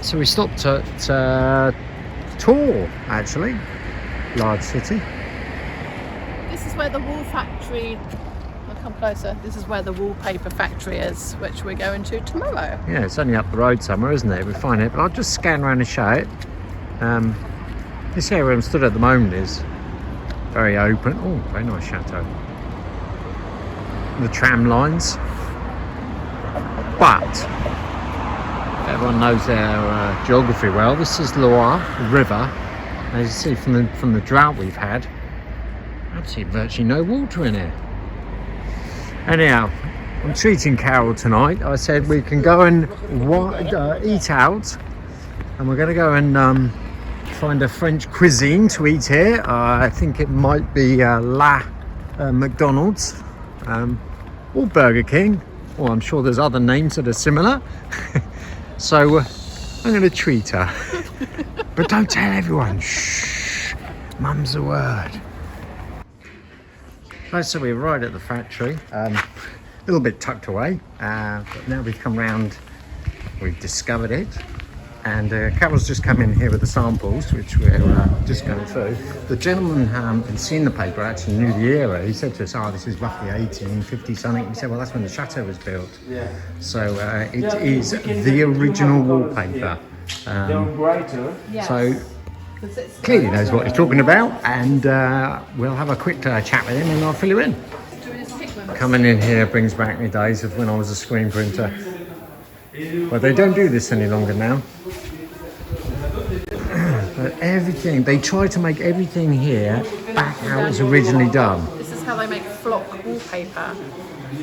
So we stopped at Chateaux, actually, large city. This is where the wool factory, I'll come closer, this is where the wallpaper factory is, which we're going to tomorrow. Yeah, it's only up the road somewhere, isn't it? We'll find it, but I'll just scan around and show it. This area where I'm stood at the moment is very open. Oh, very nice chateau. The tram lines. But everyone knows their geography well. This is Loire River. As you see from the drought we've had, actually virtually no water in here. Anyhow, I'm treating Carol tonight. I said we can go and eat out, and we're going to go and find a French cuisine to eat here. I think it might be McDonald's or Burger King. Well, I'm sure there's other names that are similar. So I'm going to treat her. But don't tell everyone. Shh. Mum's the word. Right, so we're right at the factory. A little bit tucked away. But now we've come round, we've discovered it. And Carol's just come in here with the samples, which we're just going through. The gentleman had seen the paper, actually knew the era. He said to us, oh, this is roughly 1850 something. We said, well, that's when the chateau was built. Yeah. So it is the original wallpaper. So clearly knows what he's talking about. And we'll have a quick chat with him and I'll fill you in. Coming in here brings back me days of when I was a screen printer. Well, they don't do this any longer now. But everything, they try to make everything here back how it was originally done. This is how they make flock wallpaper.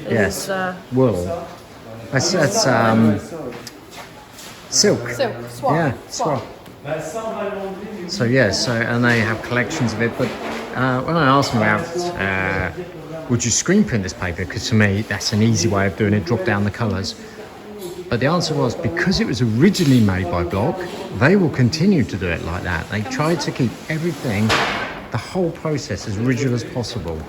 Yes, wool. That's silk. Silk, swap. Yeah, swap. So yes, and they have collections of it. But when I asked them about, would you screen print this paper? Because to me, that's an easy way of doing it. Drop down the colours. But the answer was, because it was originally made by block, they will continue to do it like that. They tried to keep everything, the whole process, as original as possible.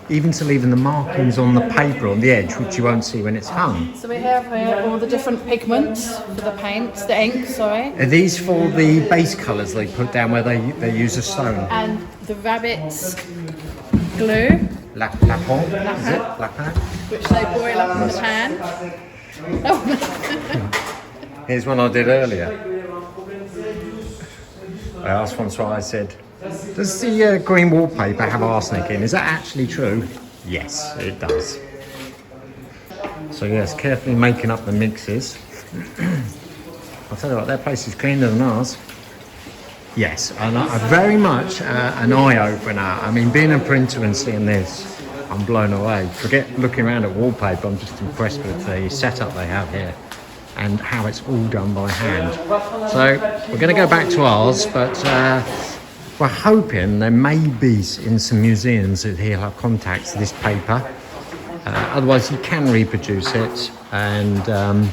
Even to leaving the markings on the paper on the edge, which you won't see when it's hung. So we have here all the different pigments for the paints, the ink, sorry. Are these for the base colours they put down where they use a stone? And the rabbit's glue. Lapin, is it? Lapin? Which they boil up in the pan. Oh. Here's one I did earlier. I asked Francois, I said, does the green wallpaper have arsenic in? Is that actually true? Yes, it does. So yes, carefully making up the mixes. I'll tell you what, their place is cleaner than ours. Yes, and very much an eye-opener. I mean, being a printer and seeing this, I'm blown away. Forget looking around at wallpaper, I'm just impressed with the setup they have here and how it's all done by hand. So we're going to go back to ours, but we're hoping there may be in some museums that he'll have contacts to this paper. Otherwise he can reproduce it, and I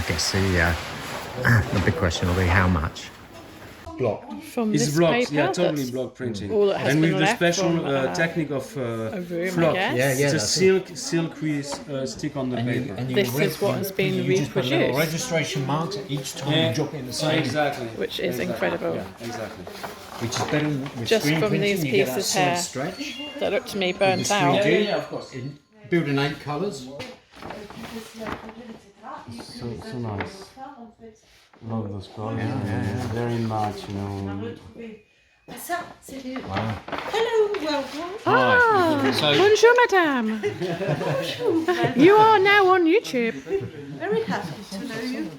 guess the big question will be how much. Block. From It's this blocked, paper, yeah, totally that's block printing. all that has And been with the left special from, technique of room, flock. I guess. It's a silky stick on the paper. This is what has been You just put little reproduced, registration marks each time you drop it in the same. Exactly. which is incredible. Exactly. Which is better with Just screen from printing, these you get that pieces solid here. stretch. That looked to me burnt The out. 3D, of course. building 8 colours. So nice. Love those colors. Yeah. Very much, you know. Wow. Hello, welcome. Ah, So- bonjour, madame. You are now on YouTube. Very happy to know you.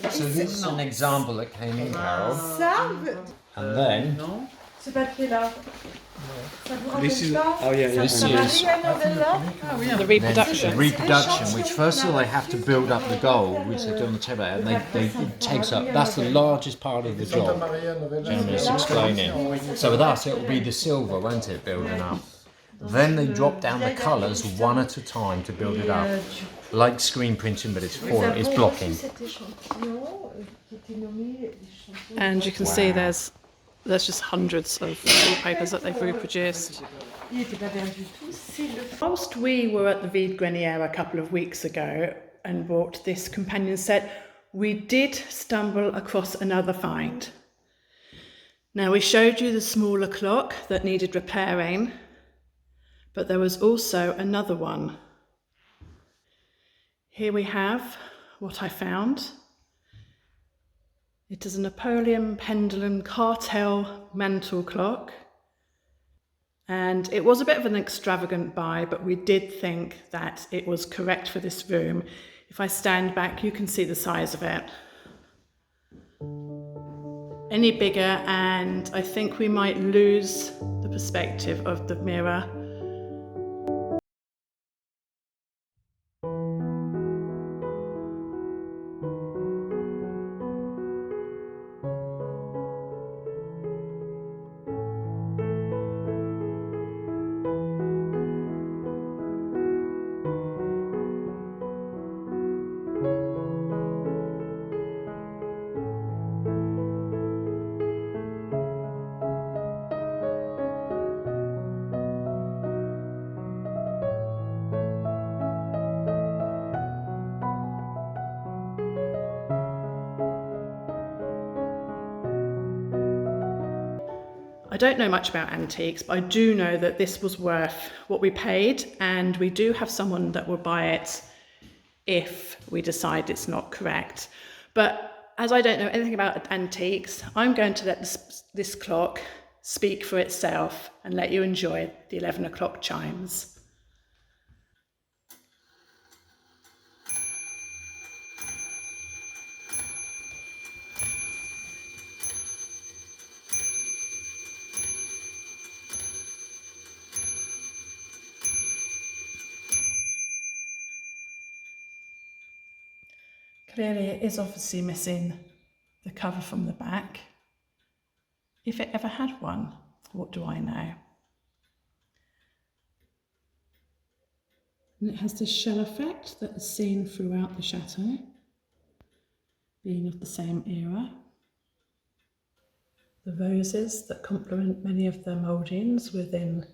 So this is an example that came in, Carol. Salve. And then Ce papier-là. Ça vous This is, rappelle pas? oh yeah, This Ça is- Marie Novella? The reproduction. reproduction, which first of all they have to build up the gold, which they do on the table, and it takes up, that's the largest part of the job. Gentleman is explaining. So with us, it will be the silver, won't it, building up. Then they drop down the colours one at a time to build it up. Like screen printing, but it's blocking. And you can see there's just hundreds of wallpapers that they've reproduced. Whilst we were at the Vide Grenier a couple of weeks ago, and bought this companion set, we did stumble across another find. Now, we showed you the smaller clock that needed repairing, but there was also another one. Here we have what I found. It is a Napoleon pendulum cartel mantle clock, and it was a bit of an extravagant buy, but we did think that it was correct for this room. If I stand back, you can see the size of it. Any bigger and I think we might lose the perspective of the mirror. I don't know much about antiques, but I do know that this was worth what we paid, and we do have someone that will buy it if we decide it's not correct. But as I don't know anything about antiques, I'm going to let this clock speak for itself and let you enjoy the 11 o'clock chimes. Clearly it is obviously missing the cover from the back. If it ever had one, what do I know? And it has this shell effect that is seen throughout the chateau, being of the same era. The roses that complement many of the mouldings within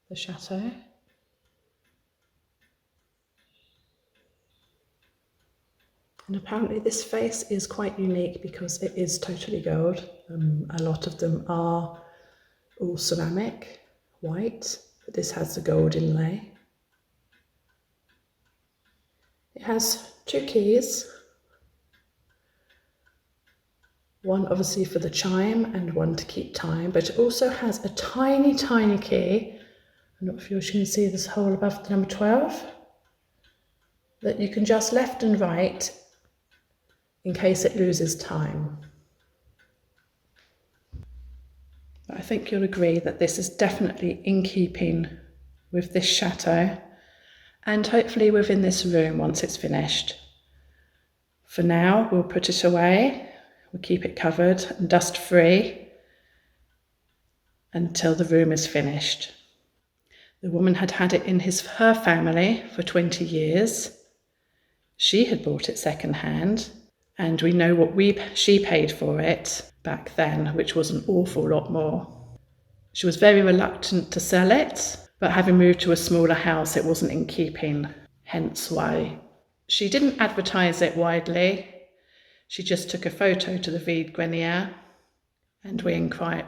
the chateau. And apparently this face is quite unique because it is totally gold. A lot of them are all ceramic, white, but this has the gold inlay. It has 2 keys. One obviously for the chime and one to keep time, but it also has a tiny, tiny key. I'm not sure if you can see this hole above the number 12, that you can just left and right in case it loses time. But I think you'll agree that this is definitely in keeping with this chateau and hopefully within this room once it's finished. For now, we'll put it away, we'll keep it covered and dust free until the room is finished. The woman had had it in her family for 20 years. She had bought it second hand, and we know what she paid for it back then, which was an awful lot more. She was very reluctant to sell it, but having moved to a smaller house, it wasn't in keeping, hence why. She didn't advertise it widely. She just took a photo to the Vide Grenier, and we inquired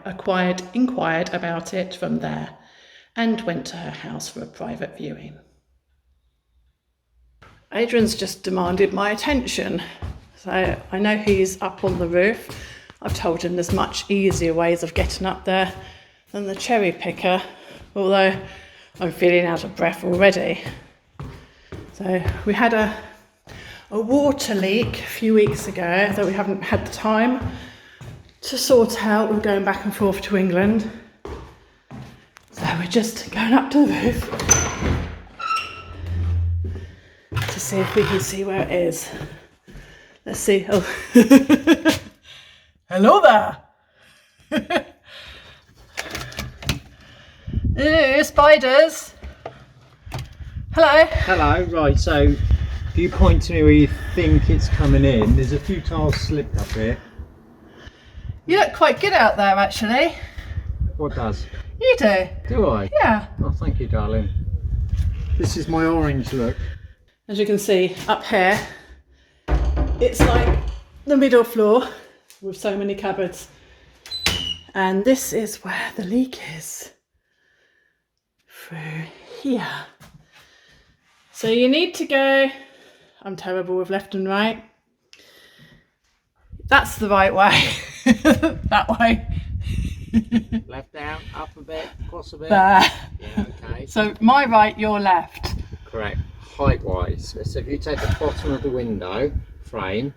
about it from there and went to her house for a private viewing. Adrian's just demanded my attention. So I know he's up on the roof. I've told him there's much easier ways of getting up there than the cherry picker, although I'm feeling out of breath already. So we had a water leak a few weeks ago that we haven't had the time to sort out. We're going back and forth to England. So we're just going up to the roof to see if we can see where it is. Let's see. Oh, hello there. Ew, spiders. Hello. Hello, right, so if you point to me where you think it's coming in, there's a few tiles slipped up here. You look quite good out there, actually. What does? You do. Do I? Yeah. Oh, thank you, darling. This is my orange look. As you can see up here, it's like the middle floor with so many cupboards. And this is where the leak is. Through here. So you need to go, I'm terrible with left and right. That's the right way. That way. Left down, up a bit, across a bit. There. Yeah, okay. So my right, your left. Correct. Height-wise. So if you take the bottom of the window frame.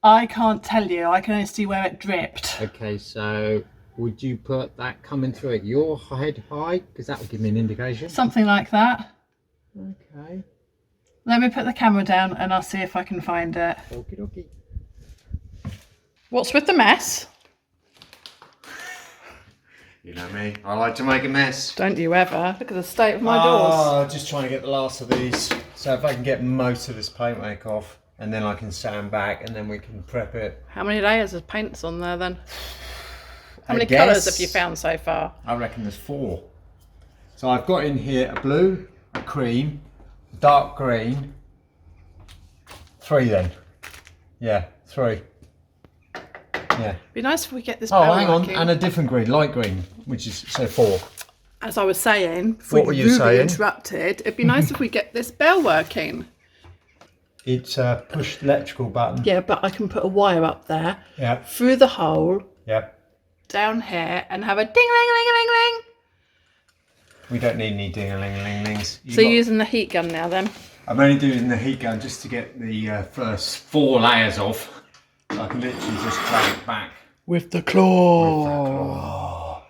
I can't tell you, I can only see where it dripped. Okay, so would you put that coming through at your head height? Because that will give me an indication. Something like that. Okay. Let me put the camera down and I'll see if I can find it. Okie dokie. What's with the mess? You know me, I like to make a mess. Don't you ever. Look at the state of my doors. Just trying to get the last of these. So if I can get most of this paintwork off, and then I can sand back, and then we can prep it. How many layers of paint's on there then? How I many guess- colours have you found so far? I reckon there's 4. So I've got in here a blue, a cream, dark green, 3 then. Yeah, 3. Yeah. Be nice if we get this Oh, bell hang on, working. and a different green, light green, which is, so 4. As I was saying, before What were you rudely saying? interrupted, it'd be nice if we get this bell working. It's a push electrical button. Yeah, but I can put a wire up there, Yeah, through the hole, yeah. down here, and have a ding-a-ling-ling-ling-ling. We don't need any ding-a-ling-ling-lings. So you're using the heat gun now then? I'm only doing the heat gun just to get the first 4 layers off. So I can literally just drag it back. With the claw.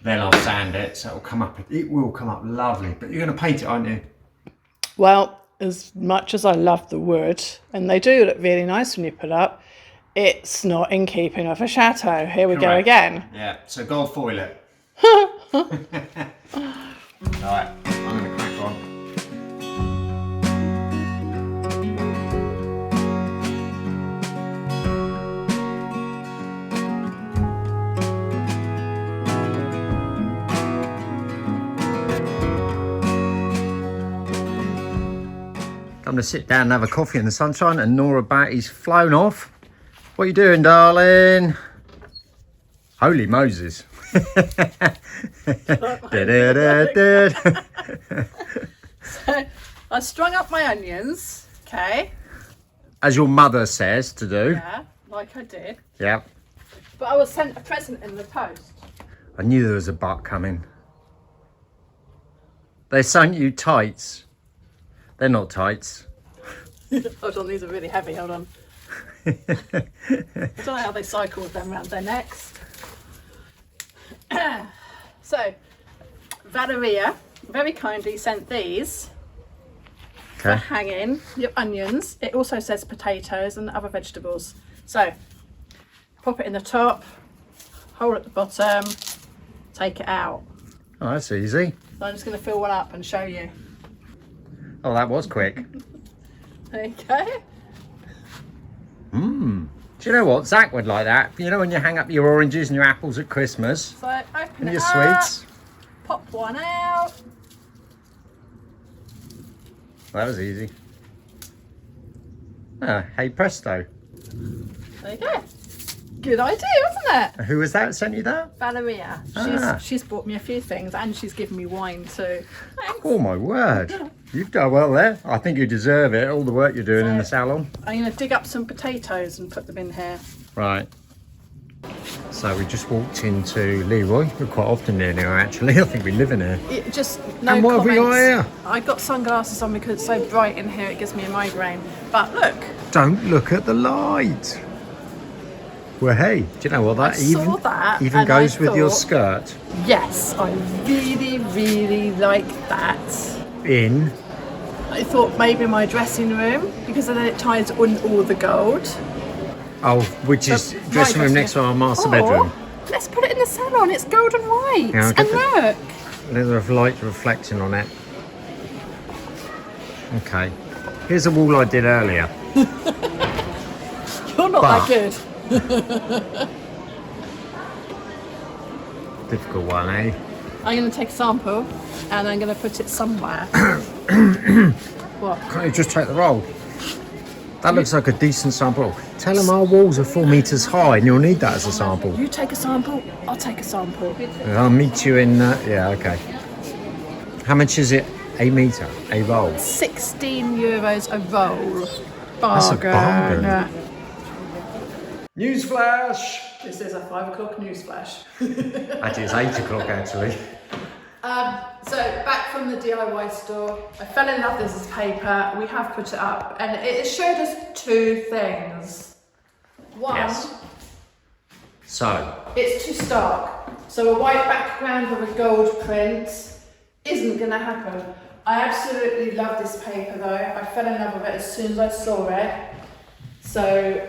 Then I'll sand it, so it'll come up. It will come up lovely. But you're going to paint it, aren't you? Well, as much as I love the wood, and they do look really nice when you put up, it's not in keeping with a chateau. Here we go Correct. again. Yeah. So gold foil it. Right. I'm going to crack on. I'm going to sit down and have a coffee in the sunshine, and Nora Batty's flown off. What are you doing, darling? Holy Moses. So I strung up my onions, okay? As your mother says to do. Yeah, like I did. Yeah. But I was sent a present in the post. I knew there was a butt coming. They sent you tights. They're not tights. Hold on, these are really heavy, hold on. I don't know how they cycle with them around their necks. So, Valeria very kindly sent these for Okay. hanging your onions. It also says potatoes and other vegetables. So, pop it in the top, hole at the bottom, take it out. Oh, that's easy. So I'm just going to fill one up and show you. Oh, that was quick. There you go. Mmm. Do you know what? Zach would like that. You know when you hang up your oranges and your apples at Christmas? So open And it your up, sweets? pop one out. That was easy. Ah, hey presto. There you go. Good idea, wasn't it? Who was that sent you that? Valeria. Ah. She's bought me a few things and she's given me wine too. Thanks. Oh my word. You've done well there. I think you deserve it, all the work you're doing in the salon. I'm going to dig up some potatoes and put them in here. Right. So we just walked into Leroy. We're quite often near here actually. I think we live in here. It just no And what have we comments. got here? I got sunglasses on because it's so bright in here it gives me a migraine. But look, Don't look at the light. Well, hey, do you know what that I saw that even and goes I with your thought- skirt? yes, I really, really like that. In. I thought maybe my dressing room because then it ties on all the gold. Oh, which is But dressing my room next to our master Or, bedroom. let's put it in the salon. It's gold and white. Yeah, I'll and get the- look. There's a light reflecting on it. Okay. Here's a wall I did earlier. You're not But- that good. Difficult one, eh? I'm going to take a sample and I'm going to put it somewhere. What? Can't you just take the roll? That looks like a decent sample. Tell them our walls are 4 meters high and you'll need that as a sample. You take a sample, I'll take a sample. I'll meet you in, yeah, okay. How much is it? A metre, a roll? €16 a roll. That's a bargain. Yeah. Newsflash! This is a 5 o'clock newsflash. Actually, it's 8 o'clock actually. So back from the DIY store, I fell in love with this paper. We have put it up, and it showed us 2 things. One, Yes. So, it's too stark. So a white background with a gold print isn't going to happen. I absolutely love this paper though. I fell in love with it as soon as I saw it. So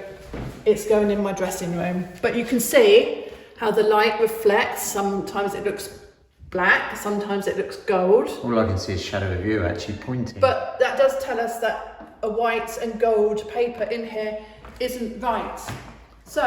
it's going in my dressing room. But you can see how the light reflects. Sometimes it looks black, sometimes it looks gold. all I can see is shadow of you actually pointing. But that does tell us that a white and gold paper in here isn't right. So,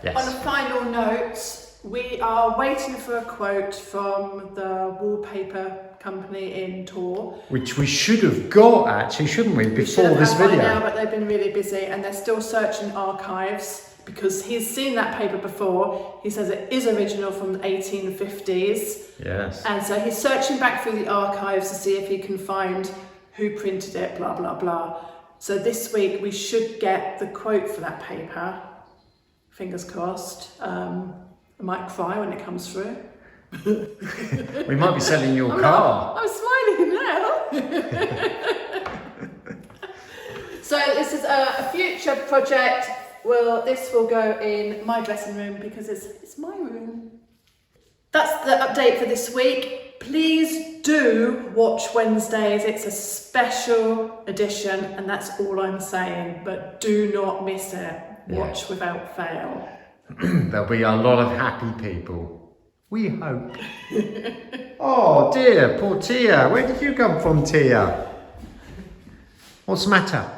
Yes. on a final note, we are waiting for a quote from the wallpaper company in Tours. Which we should have got actually, shouldn't we, We should before have this had by video? now, but they've been really busy and they're still searching archives because he's seen that paper before. He says it is original from the 1850s. Yes. And so he's searching back through the archives to see if he can find who printed it, blah, blah, blah. So this week we should get the quote for that paper. Fingers crossed. I might cry when it comes through. We might be selling your car. I'm smiling now. So this is a future project. Well, this will go in my dressing room because it's my room. That's the update for this week. Please do watch Wednesdays. It's a special edition and that's all I'm saying, but do not miss it. Watch without fail. There'll be a lot of happy people. We hope. Oh dear, poor Tia. Where did you come from, Tia? What's the matter?